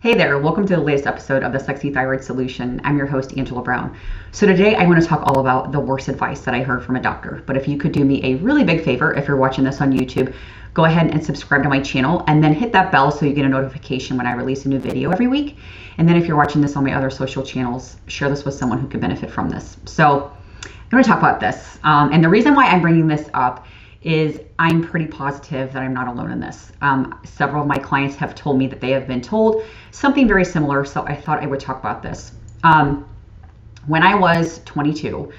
Hey there, welcome to the latest episode of the Sexy Thyroid Solution. I'm your host, Angela Brown. So today I want to talk all about the worst advice that I heard from a doctor. But if you could do me a really big favor, if you're watching this on YouTube, go ahead and subscribe to my channel and then hit that bell so you get a notification when I release a new video every week. And then if you're watching this on my other social channels, share this with someone who could benefit from this. So I'm going to talk about this. And the reason why I'm bringing this up is I'm pretty positive that I'm not alone in this. Several of my clients have told me that they have been told something very similar, so I thought I would talk about this. When I was 22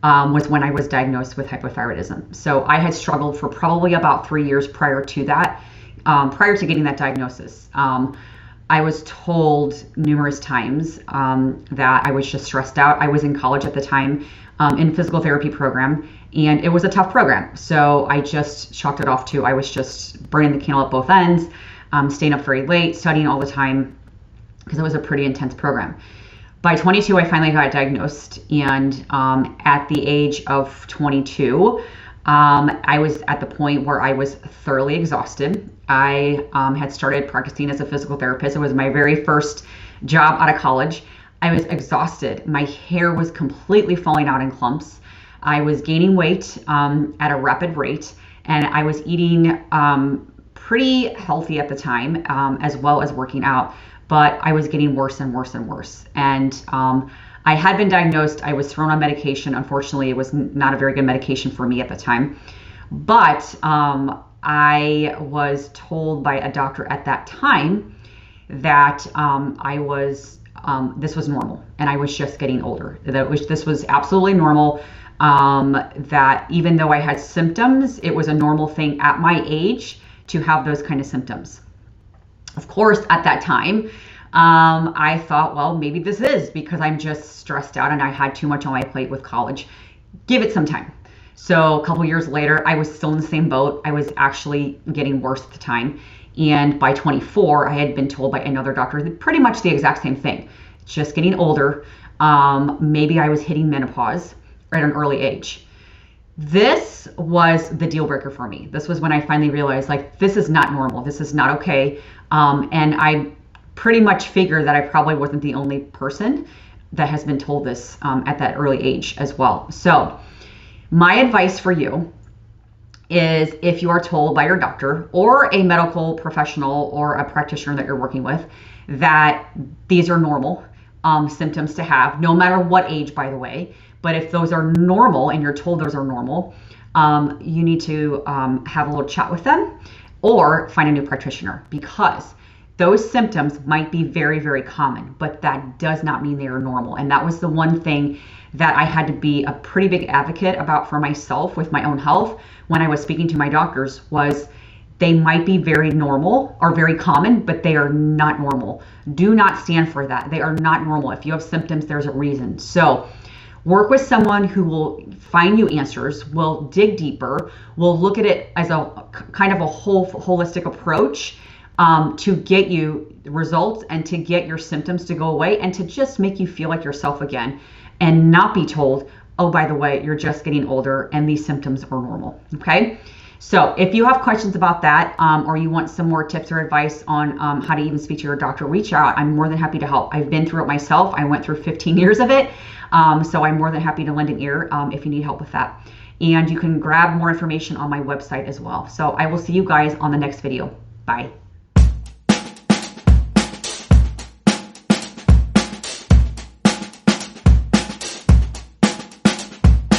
was when I was diagnosed with hypothyroidism. So I had struggled for probably about 3 years prior to that, prior to getting that diagnosis. I was told numerous times that I was just stressed out. I was in college at the time in physical therapy program, and it was a tough program. So I just chalked it off to I was just burning the candle at both ends, staying up very late, studying all the time, because it was a pretty intense program. By 22, I finally got diagnosed, and at the age of 22, I was at the point where I was thoroughly exhausted. I had started practicing as a physical therapist. It was my very first job out of college. I was exhausted. My hair was completely falling out in clumps. I was gaining weight at a rapid rate, and I was eating pretty healthy at the time, as well as working out, but I was getting worse and worse and worse. And I had been diagnosed. I was thrown on medication. Unfortunately, it was not a very good medication for me at the time, but I was told by a doctor at that time that this was normal, and I was just getting older. This was absolutely normal. That even though I had symptoms, it was a normal thing at my age to have those kind of symptoms. Of course, at that time, I thought, well, maybe this is because I'm just stressed out and I had too much on my plate with college. Give it some time. So a couple years later, I was still in the same boat. I was actually getting worse at the time. And by 24, I had been told by another doctor pretty much the exact same thing. Just getting older. Maybe I was hitting menopause at an early age. This was the deal breaker for me. This was when I finally realized, like, this is not normal. This is not okay. And I pretty much figured that I probably wasn't the only person that has been told this at that early age as well. So my advice for you is, if you are told by your doctor or a medical professional or a practitioner that you're working with that these are normal symptoms to have, no matter what age, by the way, but if those are normal and you're told those are normal, you need to have a little chat with them or find a new practitioner, because those symptoms might be very, very common, but that does not mean they are normal. And that was the one thing that I had to be a pretty big advocate about for myself with my own health when I was speaking to my doctors, was they might be very normal or very common, but they are not normal. Do not stand for that. They are not normal. If you have symptoms, there's a reason. So work with someone who will find you answers, will dig deeper, will look at it as a kind of a holistic approach to get you results and to get your symptoms to go away and to just make you feel like yourself again, and not be told, oh, by the way, you're just getting older and these symptoms are normal. Okay. So if you have questions about that, or you want some more tips or advice on how to even speak to your doctor, reach out. I'm more than happy to help. I've been through it myself. I went through 15 years of it. So I'm more than happy to lend an ear if you need help with that. And you can grab more information on my website as well. So I will see you guys on the next video. Bye.